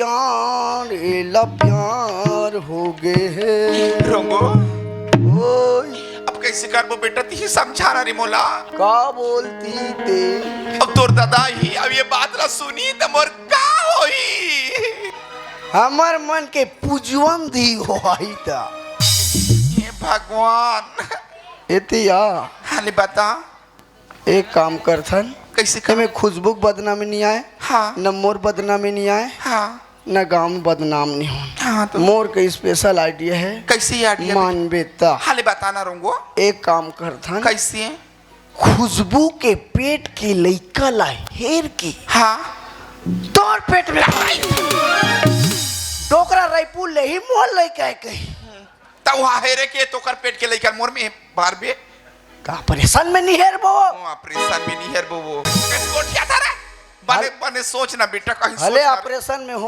प्यार एला प्यार हो गए है रंगो ओय अब कैसे करबो बेटा ती समझा रे मोला। का बोलती ते अब तोर दादा ही अब ये बात ला सुनी त मोर का होई। हमर मन के पुजवन दी हो आई ता हे भगवान एतिया हाले बता एक काम करथन कैसे कि मैं खुशबू बदनामी नहीं आए हाँ न मोर बदनामी नहीं आए हाँ न गांव में बदनाम नहीं हो। हाँ तो मोर के स्पेशल आइडिया है कैसे आइडिया मानवेता हाले बताना रंगो एक काम करथन कैसे खुशबू के पेट की लइका ला हेर की हाँ तोर पेट में टोकरा रायपुर ले ही मोहल लइका है कहीं त वहां हेरे के तो कर पेट के लेकर मोर में बाहर बे का परेशान में नहीं हेर बो ऑपरेशन में नहीं हेर वो कोठिया था रे बने बने सोच ना बेटा कहीं भले सोच ना रे। ऑपरेशन में हो